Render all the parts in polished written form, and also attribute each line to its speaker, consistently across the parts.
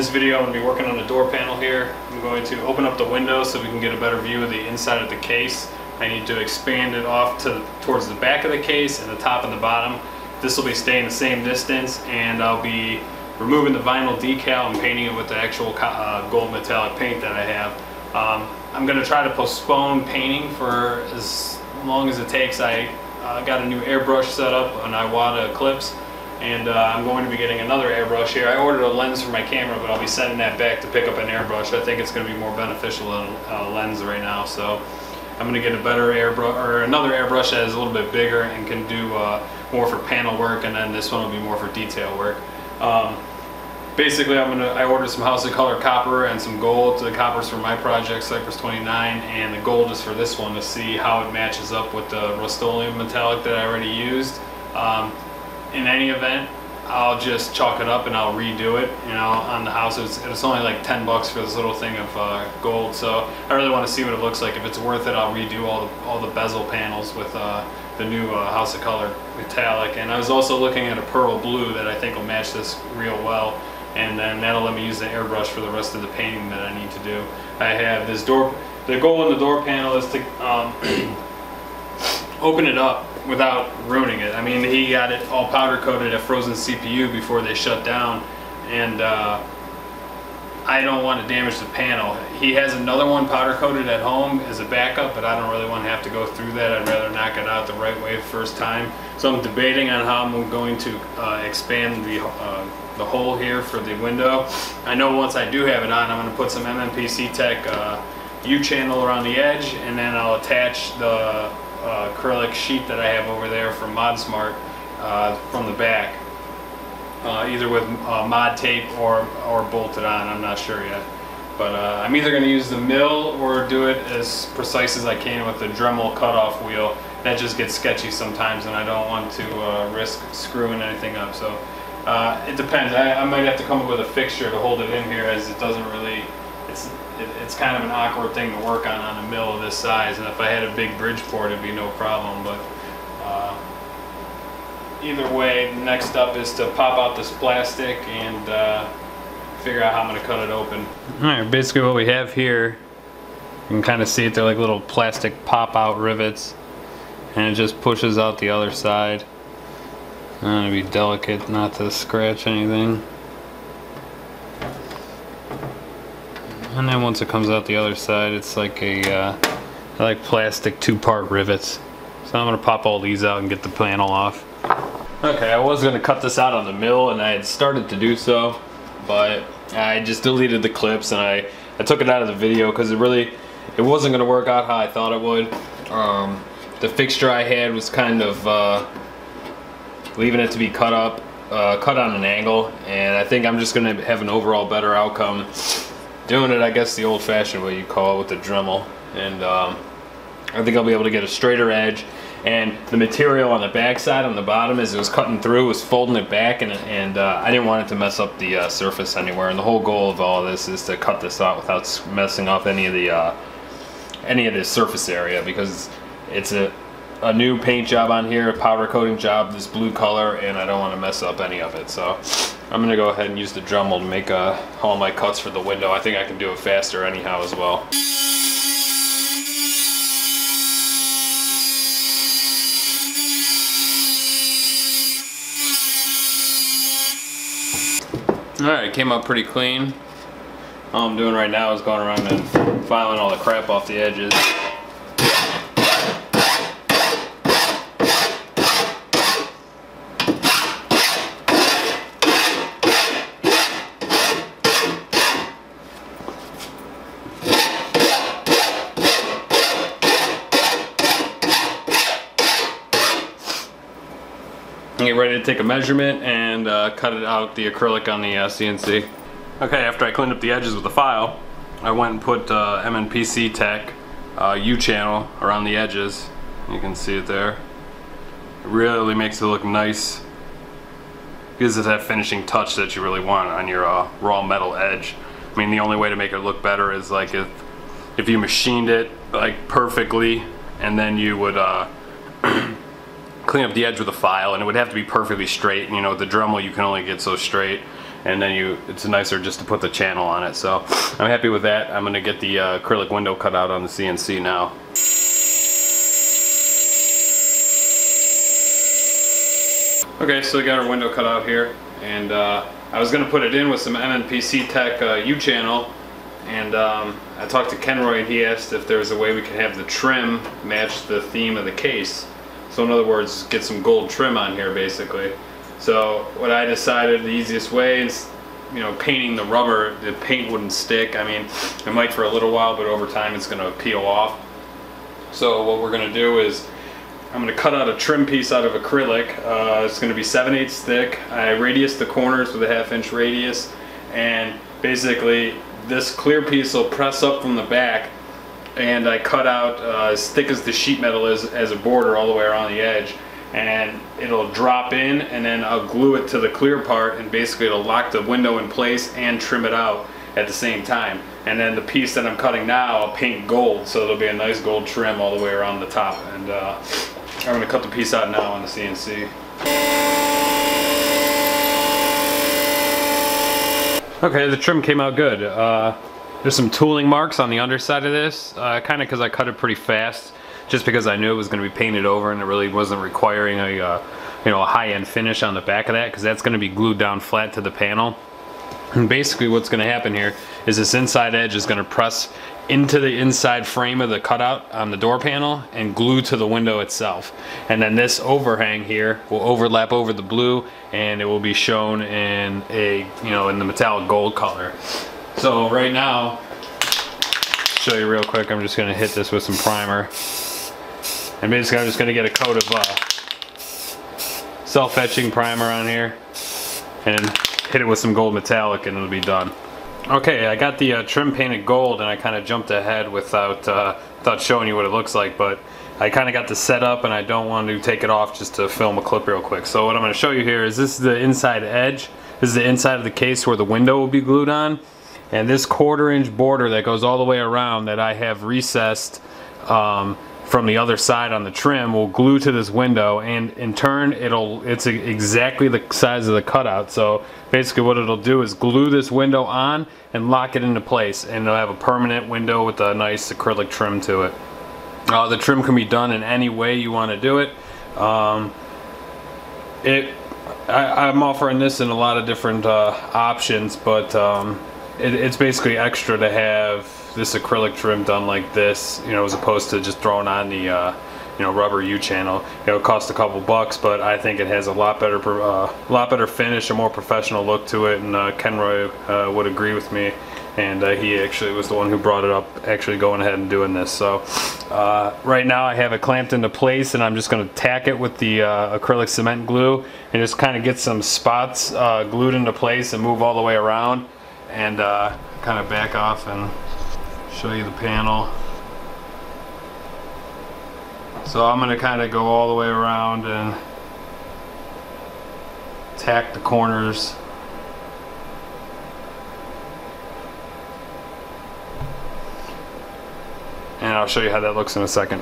Speaker 1: this video I'm going to be working on the door panel here. I'm going to open up the window so we can get a better view of the inside of the case. I need to expand it off towards the back of the case and the top and the bottom. This will be staying the same distance, and I'll be removing the vinyl decal and painting it with the actual gold metallic paint that I have. I'm going to try to postpone painting for as long as it takes. I got a new airbrush set up, an Iwata Eclipse, and I'm going to be getting another airbrush here. I ordered a lens for my camera, but I'll be sending that back to pick up an airbrush. I think it's going to be more beneficial than a lens right now, so I'm going to get a better airbrush, or another airbrush that is a little bit bigger and can do more for panel work, and then this one will be more for detail work. Basically, I ordered some House of Color copper and some gold. The copper's for my project, Cypress 29, and the gold is for this one to see how it matches up with the Rust-Oleum metallic that I already used. In any event, I'll just chalk it up and I'll redo it. You know, on the house, it's only like 10 bucks for this little thing of gold. So I really want to see what it looks like. If it's worth it, I'll redo all the bezel panels with the new House of Color metallic. And I was also looking at a pearl blue that I think will match this real well. And then that'll let me use the airbrush for the rest of the painting that I need to do. I have this door. The goal in the door panel is to open it up without ruining it. I mean, he got it all powder coated at Frozen CPU before they shut down, and I don't want to damage the panel. He has another one powder coated at home as a backup, but I don't really want to have to go through that. I'd rather knock it out the right way the first time. So I'm debating on how I'm going to expand the hole here for the window. I know once I do have it on, I'm going to put some MMPC Tech U-channel around the edge, and then I'll attach the acrylic sheet that I have over there from ModSmart from the back, either with mod tape or bolted on. I'm not sure yet, but I'm either going to use the mill or do it as precise as I can with the Dremel cutoff wheel. That just gets sketchy sometimes, and I don't want to risk screwing anything up. So it depends. I might have to come up with a fixture to hold it in here, as it doesn't really, it's kind of an awkward thing to work on a mill of this size, and if I had a big Bridgeport it'd be no problem. But either way, the next step is to pop out this plastic and figure out how I'm going to cut it open. Alright, basically what we have here, you can kind of see it, they're like little plastic pop out rivets, and it just pushes out the other side. I'm going to be delicate not to scratch anything. And then once it comes out the other side, it's like I like plastic two-part rivets. So I'm going to pop all these out and get the panel off. Okay, I was going to cut this out on the mill, and I had started to do so, but I just deleted the clips, and I took it out of the video because it wasn't going to work out how I thought it would. The fixture I had was kind of leaving it to be cut on an angle, and I think I'm just going to have an overall better outcome doing it, I guess, the old-fashioned way you call it, with the Dremel. And I think I'll be able to get a straighter edge. And the material on the back side, on the bottom, as it was cutting through, was folding it back, and I didn't want it to mess up the surface anywhere. And the whole goal of all of this is to cut this out without messing up any of the surface area, because it's a new paint job on here, a powder coating job, this blue color, and I don't want to mess up any of it. So I'm going to go ahead and use the Dremel to make all my cuts for the window. I think I can do it faster anyhow as well. Alright, it came out pretty clean. All I'm doing right now is going around and filing all the crap off the edges. Get ready to take a measurement and cut it out, the acrylic on the CNC. Okay, after I cleaned up the edges with the file, I went and put MNPC Tech U-channel around the edges. You can see it there. It really makes it look nice. Gives it that finishing touch that you really want on your raw metal edge. I mean, the only way to make it look better is like if you machined it like perfectly, and then you would clean up the edge with a file, and it would have to be perfectly straight. You know, with the Dremel you can only get so straight, and then it's nicer just to put the channel on it. So I'm happy with that. I'm going to get the acrylic window cut out on the CNC now. Okay, so we got our window cut out here, and I was going to put it in with some MNPC Tech U-channel, and I talked to Kenroy, and he asked if there was a way we could have the trim match the theme of the case. So in other words, get some gold trim on here basically. So what I decided, the easiest way is, you know, painting the rubber. The paint wouldn't stick. I mean, it might for a little while, but over time it's going to peel off. So what we're going to do is I'm going to cut out a trim piece out of acrylic. It's going to be 7/8 thick. I radius the corners with a 1/2 inch radius, and basically this clear piece will press up from the back, and I cut out as thick as the sheet metal is as a border all the way around the edge, and it'll drop in, and then I'll glue it to the clear part, and basically it'll lock the window in place and trim it out at the same time. And then the piece that I'm cutting now I'll paint gold, so it'll be a nice gold trim all the way around the top. And I'm going to cut the piece out now on the CNC. Okay, the trim came out good. There's some tooling marks on the underside of this, kind of because I cut it pretty fast, just because I knew it was going to be painted over and it really wasn't requiring a you know, a high-end finish on the back of that, because that's going to be glued down flat to the panel. And basically what's going to happen here is this inside edge is going to press into the inside frame of the cutout on the door panel and glue to the window itself. And then this overhang here will overlap over the blue, and it will be shown in a, you know, in the metallic gold color. So right now, show you real quick, I'm just going to hit this with some primer. And basically I'm just going to get a coat of self-etching primer on here and hit it with some gold metallic, and it'll be done. Okay, I got the trim painted gold, and I kind of jumped ahead without showing you what it looks like, but I kind of got the setup, and I don't want to take it off just to film a clip real quick. So what I'm going to show you here is, this is the inside edge. This is the inside of the case where the window will be glued on, and this 1/4 inch border that goes all the way around that I have recessed from the other side on the trim will glue to this window, and in turn it's exactly the size of the cutout. So basically what it'll do is glue this window on and lock it into place, and it'll have a permanent window with a nice acrylic trim to it. The trim can be done in any way you want to do it. I'm offering this in a lot of different options, but it's basically extra to have this acrylic trim done like this, you know, as opposed to just throwing on the you know, rubber U-channel. It'll cost a couple bucks, but I think it has a lot better finish, a more professional look to it, and Kenroy would agree with me, and he actually was the one who brought it up, actually going ahead and doing this. So right now I have it clamped into place, and I'm just going to tack it with the acrylic cement glue and just kind of get some spots glued into place and move all the way around, and kind of back off and show you the panel. So I'm going to kind of go all the way around and tack the corners. And I'll show you how that looks in a second.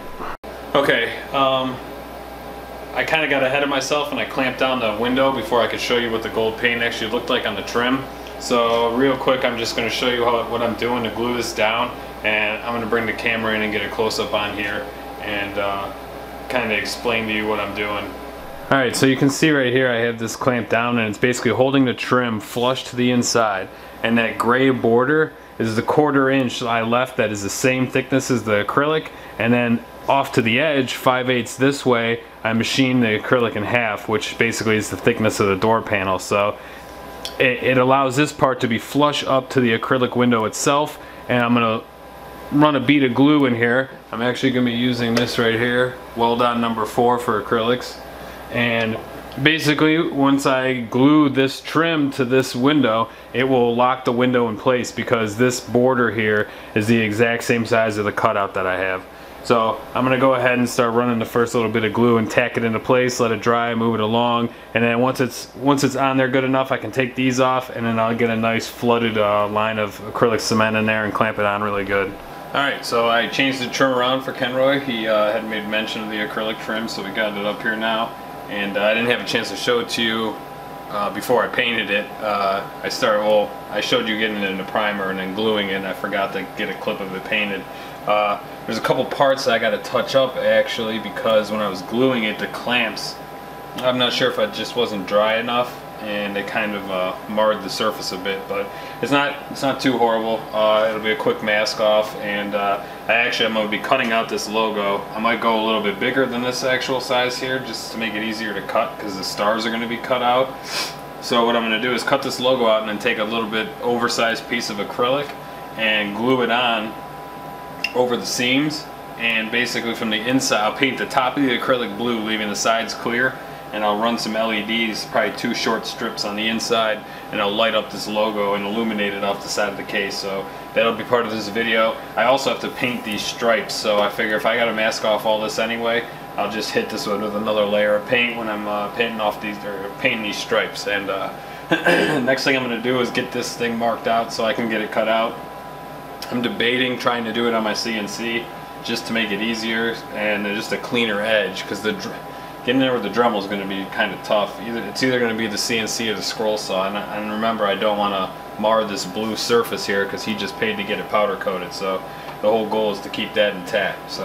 Speaker 1: Okay, I kind of got ahead of myself and I clamped down the window before I could show you what the gold paint actually looked like on the trim. So real quick, I'm just going to show you what I'm doing to glue this down, and I'm going to bring the camera in and get a close-up on here and kind of explain to you what I'm doing. Alright, so you can see right here I have this clamped down, and it's basically holding the trim flush to the inside, and that gray border is the 1/4 inch I left that is the same thickness as the acrylic, and then off to the edge 5/8 this way I machined the acrylic in half, which basically is the thickness of the door panel. So it allows this part to be flush up to the acrylic window itself, and I'm going to run a bead of glue in here. I'm actually going to be using this right here, Well-Done number 4 for acrylics, and basically once I glue this trim to this window, it will lock the window in place, because this border here is the exact same size of the cutout that I have. So I'm going to go ahead and start running the first little bit of glue and tack it into place, let it dry, move it along, and then once it's on there good enough, I can take these off, and then I'll get a nice flooded line of acrylic cement in there and clamp it on really good. Alright, so I changed the trim around for Kenroy. He had made mention of the acrylic trim, so we got it up here now, and I didn't have a chance to show it to you before I painted it, I showed you getting it into primer and then gluing it, and I forgot to get a clip of it painted. There's a couple parts I got to touch up actually, because when I was gluing it, the clamps, I'm not sure if it just wasn't dry enough and it kind of marred the surface a bit, but it's not too horrible. It'll be a quick mask off, and I'm going to be cutting out this logo. I might go a little bit bigger than this actual size here just to make it easier to cut, because the stars are going to be cut out. So what I'm going to do is cut this logo out and then take a little bit oversized piece of acrylic and glue it on over the seams, and basically from the inside I'll paint the top of the acrylic blue, leaving the sides clear, and I'll run some LEDs, probably 2 short strips on the inside, and I'll light up this logo and illuminate it off the side of the case. So that'll be part of this video. I also have to paint these stripes, so I figure if I gotta mask off all this anyway, I'll just hit this one with another layer of paint when I'm painting these stripes. And next thing I'm gonna do is get this thing marked out so I can get it cut out. I'm debating trying to do it on my CNC just to make it easier and just a cleaner edge, because getting there with the Dremel is going to be kind of tough. It's either going to be the CNC or the scroll saw, and remember, I don't want to mar this blue surface here because he just paid to get it powder coated, so the whole goal is to keep that intact. So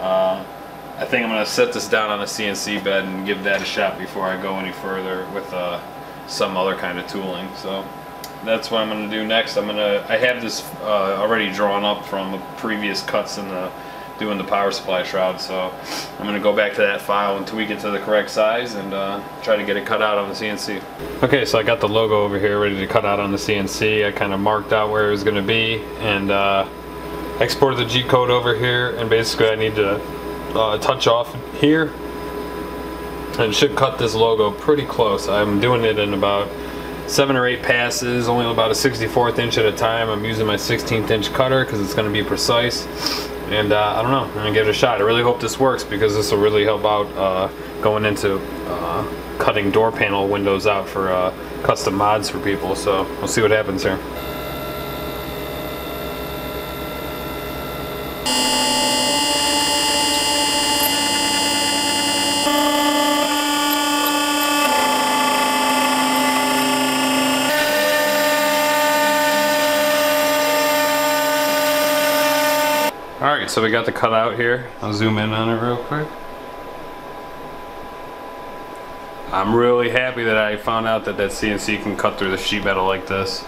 Speaker 1: I think I'm going to set this down on a CNC bed and give that a shot before I go any further with some other kind of tooling. So that's what I'm going to do next. I have this already drawn up from previous cuts in doing the power supply shroud, so I'm going to go back to that file and tweak it to the correct size and try to get it cut out on the CNC. Okay, so I got the logo over here ready to cut out on the CNC. I kind of marked out where it was going to be, and exported the G-code over here, and basically I need to touch off here, and should cut this logo pretty close. I'm doing it in about 7 or 8 passes, only about a 64th inch at a time. I'm using my 16th inch cutter because it's going to be precise. And I don't know, I'm going to give it a shot. I really hope this works, because this will really help out going into cutting door panel windows out for custom mods for people. So we'll see what happens here. Alright, so we got the cutout here. I'll zoom in on it real quick. I'm really happy that I found out that CNC can cut through the sheet metal like this,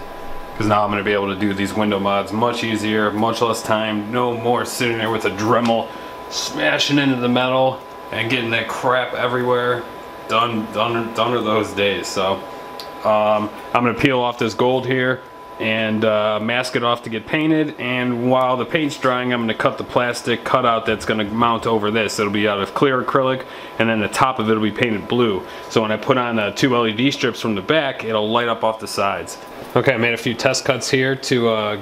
Speaker 1: because now I'm going to be able to do these window mods much easier, much less time. No more sitting there with a Dremel smashing into the metal and getting that crap everywhere. Done are those days. So I'm going to peel off this gold here and mask it off to get painted, and while the paint's drying, I'm going to cut the plastic cutout that's going to mount over this. It'll be out of clear acrylic, and then the top of it will be painted blue, so when I put on 2 LED strips from the back, it'll light up off the sides. Okay, I made a few test cuts here to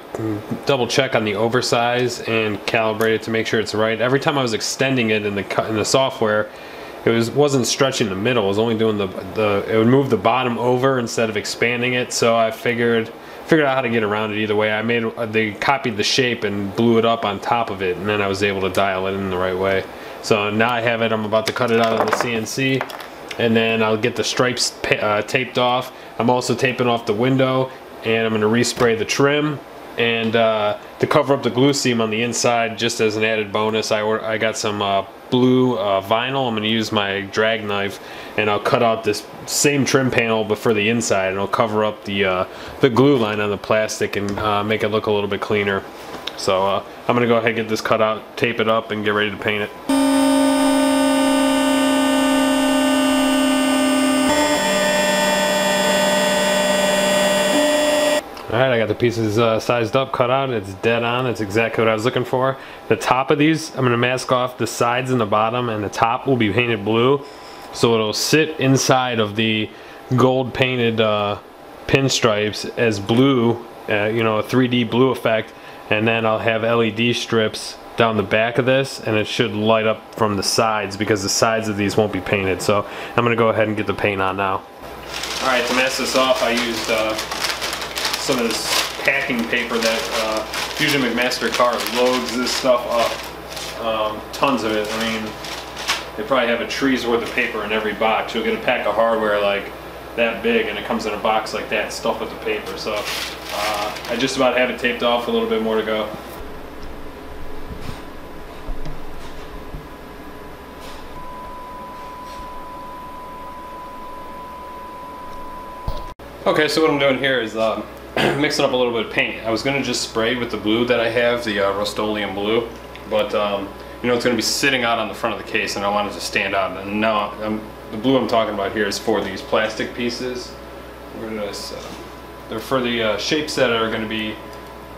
Speaker 1: double check on the oversize and calibrate it to make sure it's right. Every time I was extending it in the software, it wasn't stretching the middle. It was only doing it would move the bottom over instead of expanding it. So I figured out how to get around it either way. They copied the shape and blew it up on top of it, and then I was able to dial it in the right way. So now I have it. I'm about to cut it out on the CNC, and then I'll get the stripes taped off. I'm also taping off the window, and I'm going to respray the trim, and to cover up the glue seam on the inside, just as an added bonus, I got some blue vinyl. I'm going to use my drag knife, and I'll cut out this same trim panel but for the inside, and I'll cover up the glue line on the plastic and make it look a little bit cleaner. So I'm going to go ahead and get this cut out, tape it up, and get ready to paint it. Alright, I got the pieces sized up, cut out. It's dead on. It's exactly what I was looking for. The top of these, I'm going to mask off the sides and the bottom, and the top will be painted blue, so it'll sit inside of the gold painted pinstripes as blue, you know, a 3D blue effect, and then I'll have LED strips down the back of this, and it should light up from the sides because the sides of these won't be painted. So I'm going to go ahead and get the paint on now. Alright, to mask this off, I used some of this packing paper that Fusion McMaster Cars loads this stuff up. Tons of it. I mean, they probably have a tree's worth of paper in every box. You'll get a pack of hardware like that big, and it comes in a box like that, stuffed with the paper. So I just about have it taped off, a little bit more to go. Okay, so what I'm doing here is mixing up a little bit of paint. I was going to just spray with the blue that I have, the Rust-Oleum blue, but you know, it's going to be sitting out on the front of the case, and I want it to stand out. And now the blue I'm talking about here is for these plastic pieces. Where did I set them? They're for the shapes that are going to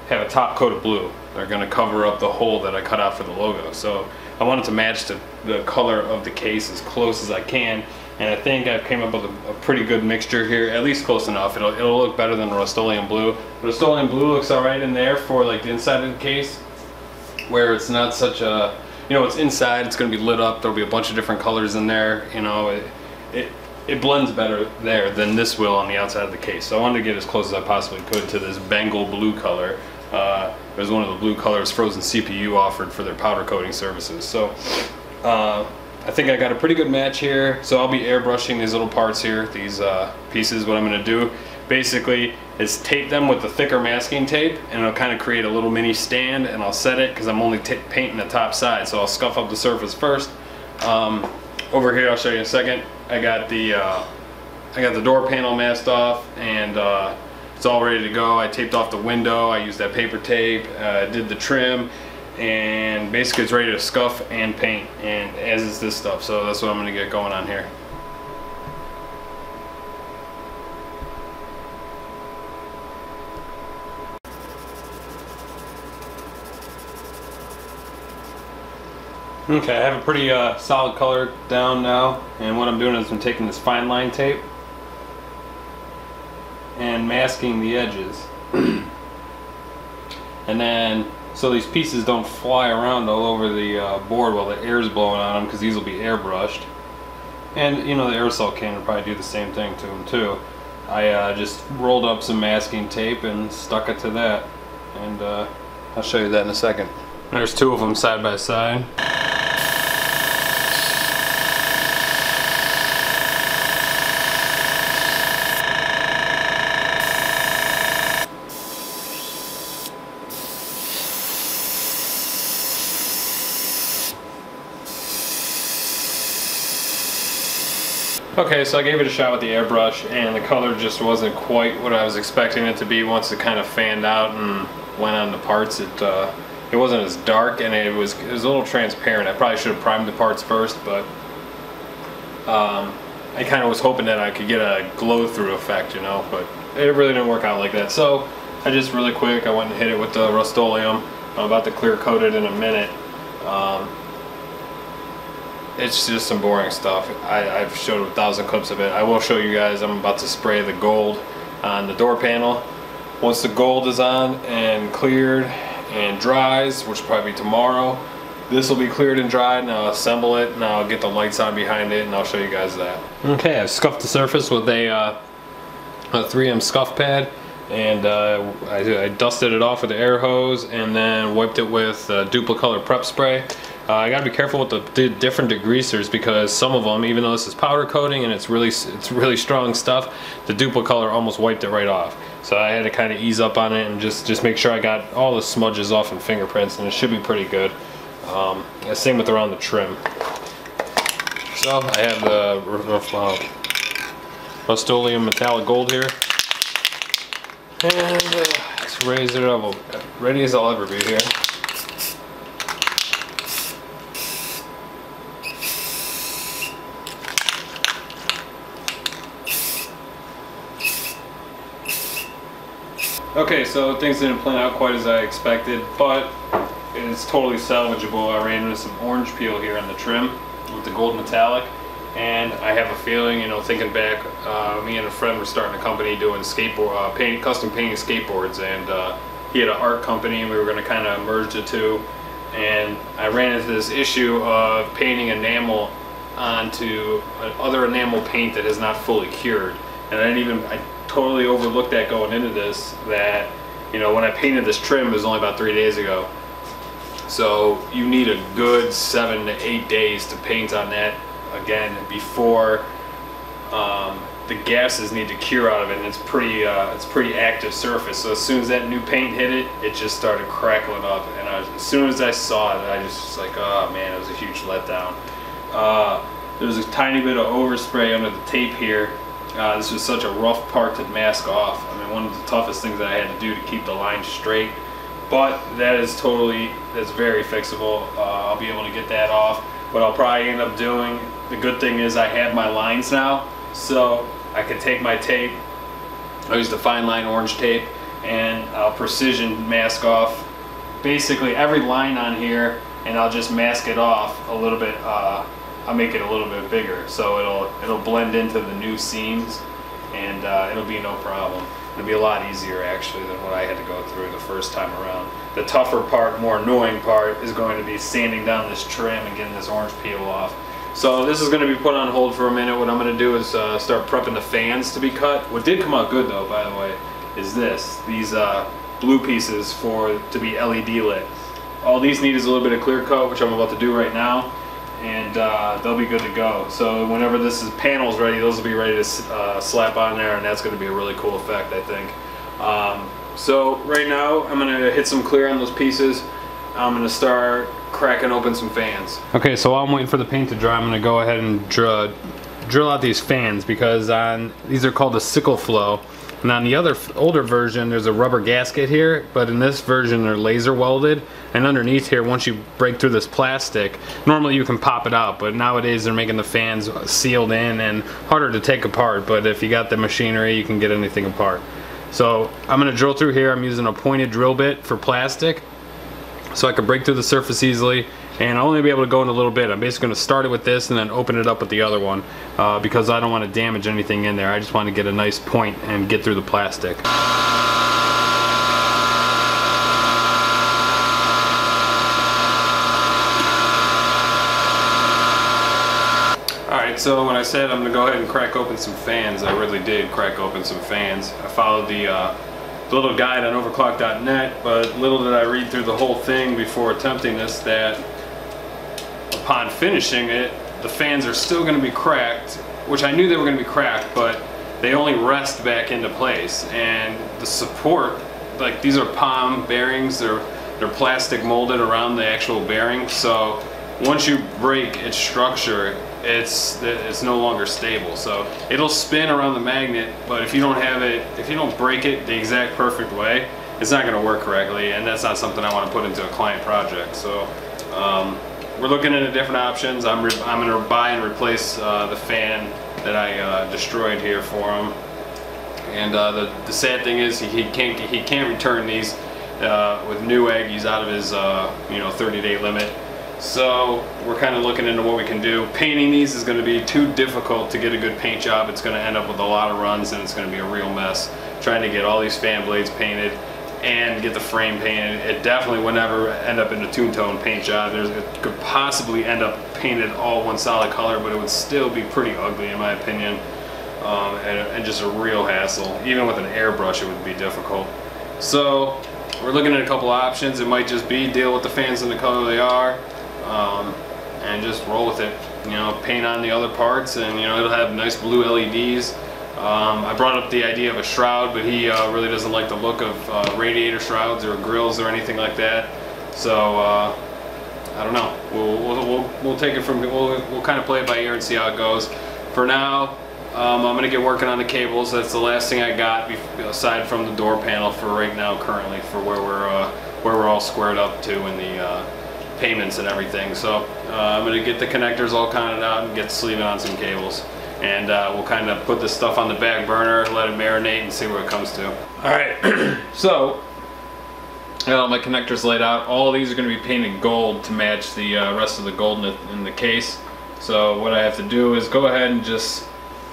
Speaker 1: have a top coat of blue. They're going to cover up the hole that I cut out for the logo. So I wanted to match the color of the case as close as I can. And I think I've came up with a pretty good mixture here, at least close enough. It'll look better than the Rust-Oleum blue. The Rust-Oleum blue looks alright in there for like the inside of the case, where it's not such a, you know, it's inside, it's going to be lit up, there'll be a bunch of different colors in there, you know, it blends better there than this will on the outside of the case. So I wanted to get as close as I possibly could to this Bengal blue color. It was one of the blue colors Frozen CPU offered for their powder coating services. So I think I got a pretty good match here. So I'll be airbrushing these little parts here, these pieces. What I'm going to do basically is tape them with the thicker masking tape, and it'll kind of create a little mini stand, and I'll set it because I'm only painting the top side, so I'll scuff up the surface first. Over here, I'll show you in a second, I got the door panel masked off, and it's all ready to go. I taped off the window, I used that paper tape, did the trim, and basically it's ready to scuff and paint, and as is this stuff. So that's what I'm going to get going on here. Okay, I have a pretty solid color down now, and what I'm doing is I'm taking this fine line tape and masking the edges. And then, so these pieces don't fly around all over the board while the air is blowing on them, because these will be airbrushed. And you know, the aerosol can will probably do the same thing to them too. I just rolled up some masking tape and stuck it to that, and I'll show you that in a second. There's two of them side by side. Okay, so I gave it a shot with the airbrush, and the color just wasn't quite what I was expecting it to be. Once it kind of fanned out and went on the parts, it wasn't as dark, and it was a little transparent. I probably should have primed the parts first, but I kind of was hoping that I could get a glow-through effect, you know, but it really didn't work out like that. So I just really quick, I went and hit it with the Rust-Oleum. I'm about to clear coat it in a minute. It's just some boring stuff. I've showed 1,000 clips of it. I will show you guys. I'm about to spray the gold on the door panel. Once the gold is on and cleared and dries, which will probably be tomorrow, this will be cleared and dried, and I'll assemble it, and I'll get the lights on behind it, and I'll show you guys that. Okay, I've scuffed the surface with a 3M scuff pad, and I dusted it off with the air hose, and then wiped it with Duplicolor prep spray. I gotta be careful with the different degreasers, because some of them, even though this is powder coating and it's really strong stuff, the Duplicolor almost wiped it right off. So I had to kind of ease up on it and just make sure I got all the smudges off and fingerprints, and it should be pretty good. Same with around the trim. So I have the Rust-Oleum metallic gold here, and let's raise it up, ready as I'll ever be here. Okay, so things didn't plan out quite as I expected, but it's totally salvageable. I ran into some orange peel here on the trim with the gold metallic, and I have a feeling, you know, thinking back, me and a friend were starting a company doing skateboard, custom painting skateboards, and he had an art company, and we were going to kind of merge the two, and I ran into this issue of painting enamel onto other enamel paint that is not fully cured, and I totally overlooked that going into this, that, you know, when I painted this trim, it was only about 3 days ago. So you need a good 7 to 8 days to paint on that again before the gases need to cure out of it, and it's pretty active surface. So as soon as that new paint hit it, it just started crackling up. And as soon as I saw it, I just was like, oh man, it was a huge letdown. There was a tiny bit of overspray under the tape here. This was such a rough part to mask off. I mean, one of the toughest things that I had to do to keep the line straight. But that's very fixable. I'll be able to get that off. What I'll probably end up doing, the good thing is I have my lines now, so I can take my tape. I use the fine line orange tape, and I'll precision mask off basically every line on here, and I'll just mask it off a little bit. I'll make it a little bit bigger, so it'll blend into the new seams, and it'll be no problem. It'll be a lot easier actually than what I had to go through the first time around. The tougher part, more annoying part, is going to be sanding down this trim and getting this orange peel off. So this is going to be put on hold for a minute. What I'm going to do is start prepping the fans to be cut. What did come out good though, by the way, is these blue pieces to be LED lit. All these need is a little bit of clear coat, which I'm about to do right now, and they'll be good to go. So whenever this panel's ready, those will be ready to slap on there, and that's going to be a really cool effect, I think. So right now I'm going to hit some clear on those pieces. I'm going to start cracking open some fans. Okay, so while I'm waiting for the paint to dry, I'm going to go ahead and drill out these fans, because these are called a sickle flow. And on the older version, there's a rubber gasket here, but in this version they're laser welded, and underneath here, once you break through this plastic, normally you can pop it out, but nowadays they're making the fans sealed in and harder to take apart. But if you got the machinery, you can get anything apart. So I'm going to drill through here. I'm using a pointed drill bit for plastic, so I can break through the surface easily, and I'll only be able to go in a little bit. I'm basically going to start it with this and then open it up with the other one, because I don't want to damage anything in there. I just want to get a nice point and get through the plastic. Alright, so when I said I'm going to go ahead and crack open some fans, I really did crack open some fans. I followed the little guide on overclock.net, but little did I read through the whole thing before attempting this, that upon finishing it, the fans are still going to be cracked, which I knew they were going to be cracked, but they only rest back into place. And the support, like these are palm bearings, they're plastic molded around the actual bearing, so once you break its structure, it's no longer stable. So it'll spin around the magnet, but if you don't break it the exact perfect way, it's not going to work correctly, and that's not something I want to put into a client project. So we're looking into different options. I'm going to buy and replace the fan that I destroyed here for him. And the sad thing is he can't return these with new egg. He's out of his 30-day limit. So we're kind of looking into what we can do. Painting these is going to be too difficult to get a good paint job. It's going to end up with a lot of runs, and it's going to be a real mess trying to get all these fan blades painted and get the frame painted. It definitely would never end up in a two-tone paint job. It could possibly end up painted all one solid color, but it would still be pretty ugly in my opinion, and just a real hassle. Even with an airbrush it would be difficult. So we're looking at a couple options. It might just be deal with the fans in the color they are, and just roll with it. Paint on the other parts, and it'll have nice blue LEDs. I brought up the idea of a shroud, but he really doesn't like the look of radiator shrouds or grills or anything like that. So I don't know. We'll take it from. We'll kind of play it by ear and see how it goes. For now, I'm gonna get working on the cables. That's the last thing I got aside from the door panel for right now, currently, for where we're all squared up to in the payments and everything. So I'm gonna get the connectors all counted out and get sleeving on some cables. And we'll kind of put this stuff on the back burner, let it marinate, and see where it comes to. Alright, so my connectors laid out. All of these are going to be painted gold to match the rest of the gold in the case. So what I have to do is go ahead and just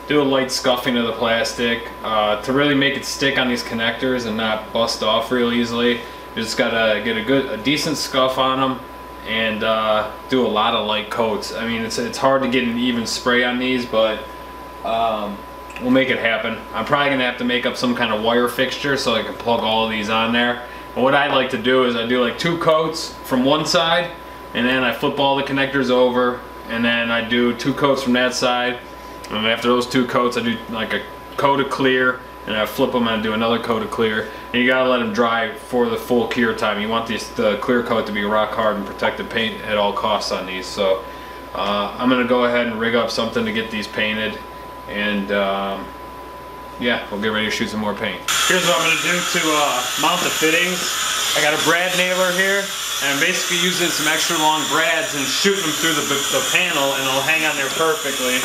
Speaker 1: do a light scuffing of the plastic to really make it stick on these connectors and not bust off real easily. You just gotta get a decent scuff on them and do a lot of light coats. I mean, it's hard to get an even spray on these, but we'll make it happen. I'm probably gonna have to make up some kind of wire fixture so I can plug all of these on there. And what I like to do is I do like 2 coats from one side, and then I flip all the connectors over, and then I do 2 coats from that side, And after those 2 coats, I do like a coat of clear, and I flip them and I do another coat of clear. And you gotta let them dry for the full cure time. You want the clear coat to be rock hard and protect the paint at all costs on these. So I'm gonna go ahead and rig up something to get these painted, and yeah, we'll get ready to shoot some more paint. Here's what I'm gonna do to mount the fittings. I got a brad nailer here, and I'm basically using some extra long brads and shooting them through the panel, and it'll hang on there perfectly.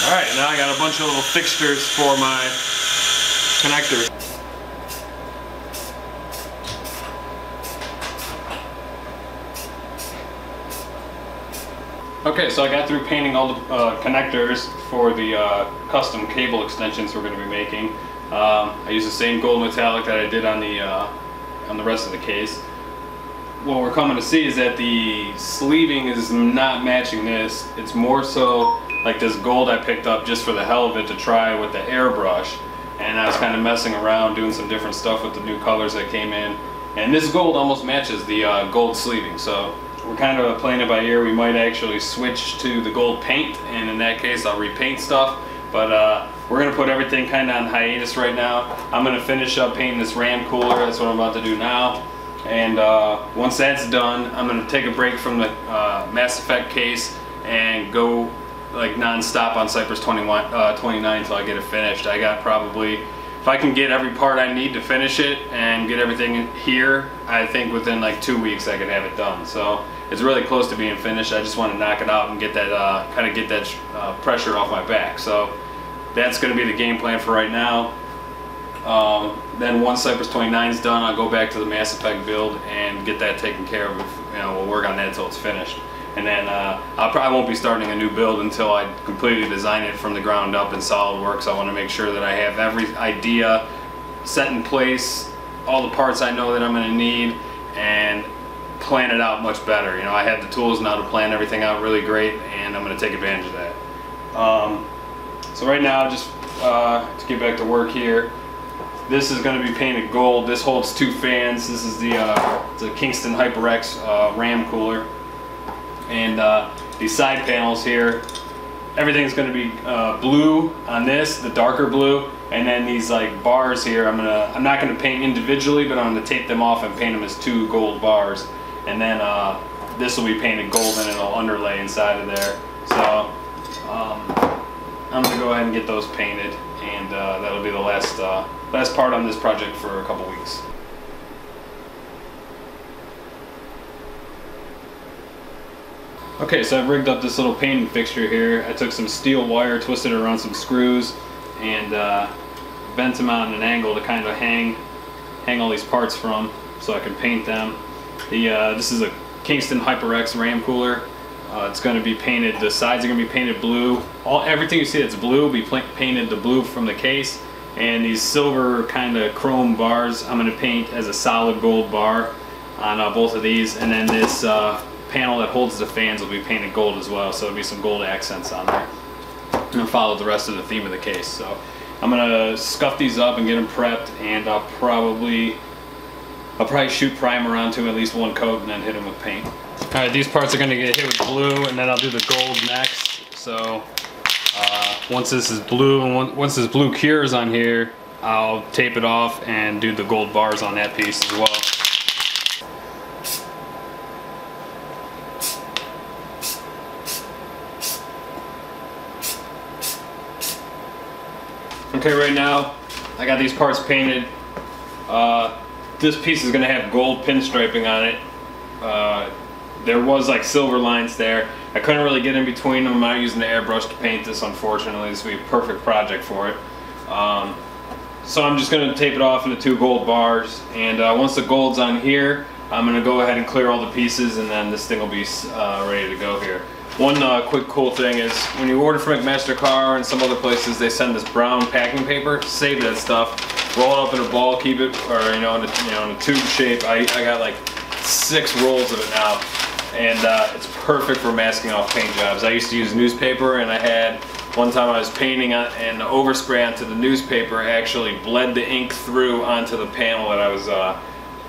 Speaker 1: Alright, now I got a bunch of little fixtures for my connectors. Okay, so I got through painting all the connectors for the custom cable extensions we're going to be making. I used the same gold metallic that I did on the rest of the case. What we're coming to see is that the sleeving is not matching this. It's more so like this gold I picked up just for the hell of it to try with the airbrush, and I was kind of messing around doing some different stuff with the new colors that came in, and this gold almost matches the gold sleeving. So we're kind of playing it by ear. We might actually switch to the gold paint, and in that case I'll repaint stuff, but we're going to put everything kind of on hiatus right now. I'm going to finish up painting this RAM cooler. That's what I'm about to do now. And once that's done, I'm going to take a break from the Mass Effect case and go like non-stop on Cypress 29 until I get it finished. I got probably, if I can get every part I need to finish it and get everything here, I think within like 2 weeks I can have it done. So it's really close to being finished. I just want to knock it out and get that kind of get that pressure off my back. So that's going to be the game plan for right now. Then once Cypress 29 is done, I'll go back to the Mass Effect build and get that taken care of. You know, we'll work on that until it's finished. And then I won't be starting a new build until I completely design it from the ground up in SolidWorks. I want to make sure that I have every idea set in place, all the parts I know that I'm going to need, and plan it out much better. You know, I have the tools now to plan everything out really great, and I'm going to take advantage of that. So right now, just to get back to work here, this is going to be painted gold. This holds 2 fans. This is the Kingston HyperX RAM cooler. And these side panels here, everything's going to be blue on this, the darker blue, and then these like bars here, I'm not going to paint individually, but I'm going to tape them off and paint them as 2 gold bars. And then this will be painted gold and it'll underlay inside of there. So I'm going to go ahead and get those painted, and that'll be the last part on this project for a couple weeks. Okay, so I've rigged up this little painting fixture here. I took some steel wire, twisted it around some screws, and bent them out at an angle to kind of hang all these parts from, so I can paint them. This is a Kingston HyperX RAM cooler. It's going to be painted, the sides are going to be painted blue. Everything you see that's blue will be painted the blue from the case, and these silver kind of chrome bars I'm going to paint as a solid gold bar on both of these, and then this panel that holds the fans will be painted gold as well, so there'll be some gold accents on there. And follow the rest of the theme of the case. So I'm gonna scuff these up and get them prepped, and I'll probably shoot primer onto at least 1 coat and then hit them with paint. Alright, these parts are gonna get hit with blue, and then I'll do the gold next. So once this is blue, and once this blue cures on here, I'll tape it off and do the gold bars on that piece as well. Okay, right now I got these parts painted. This piece is going to have gold pinstriping on it. There was like silver lines there. I couldn't really get in between them. I'm not using the airbrush to paint this, unfortunately. This would be a perfect project for it. So I'm just going to tape it off into 2 gold bars, and once the gold's on here, I'm going to go ahead and clear all the pieces, and then this thing will be ready to go here. One quick cool thing is when you order from McMaster Car and some other places, they send this brown packing paper. Save that stuff, roll it up in a ball, keep it, or in a tube shape. I got like 6 rolls of it now, and it's perfect for masking off paint jobs. I used to use newspaper, and I had one time I was painting and the overspray onto the newspaper actually bled the ink through onto the panel that I was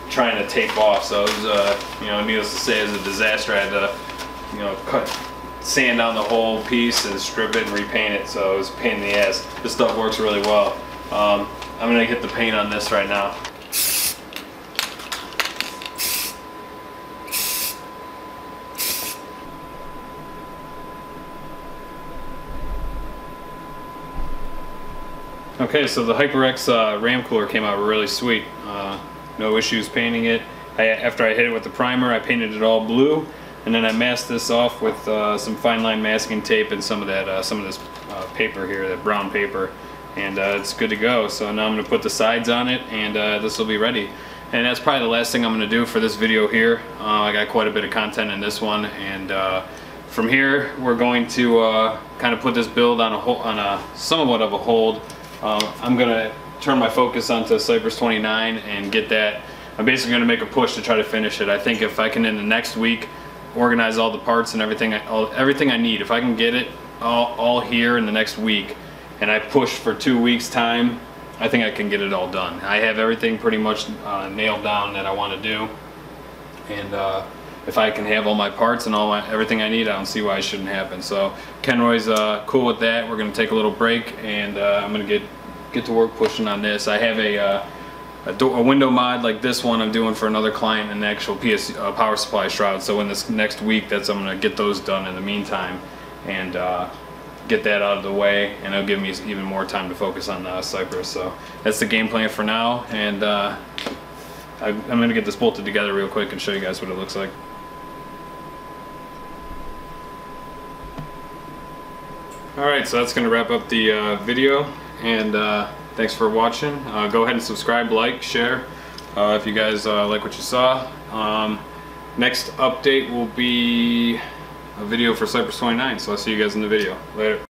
Speaker 1: trying to tape off. So it was, needless to say, it was a disaster. I had to, sand down the whole piece and strip it and repaint it. So it was a pain in the ass. This stuff works really well. I'm gonna hit the paint on this right now. Okay, so the HyperX RAM cooler came out really sweet. No issues painting it. After I hit it with the primer, I painted it all blue, and then I masked this off with some fine line masking tape and some of this paper here, that brown paper, and it's good to go. So now I'm going to put the sides on it, and this will be ready. And that's probably the last thing I'm going to do for this video here. I got quite a bit of content in this one, and from here we're going to kind of put this build on a somewhat of a hold. I'm going to turn my focus onto Cypress 29 and get that. I'm basically going to make a push to try to finish it. I think if I can in the next week organize all the parts and everything I need, if I can get it all here in the next week and I push for 2 weeks time, I think I can get it all done. I have everything pretty much nailed down that I want to do, and if I can have all my parts and everything I need, I don't see why it shouldn't happen. So Kenroy's cool with that. We're going to take a little break, and I'm going to get to work pushing on this. I have a window mod like this one I'm doing for another client, an actual power supply shroud. So in this next week, I'm going to get those done in the meantime and get that out of the way, and it'll give me even more time to focus on Cypress. So that's the game plan for now, and I'm going to get this bolted together real quick and show you guys what it looks like. Alright, so that's going to wrap up the video, and thanks for watching. Go ahead and subscribe, like, share if you guys like what you saw. Next update will be a video for Cypress 29, so I'll see you guys in the video. Later.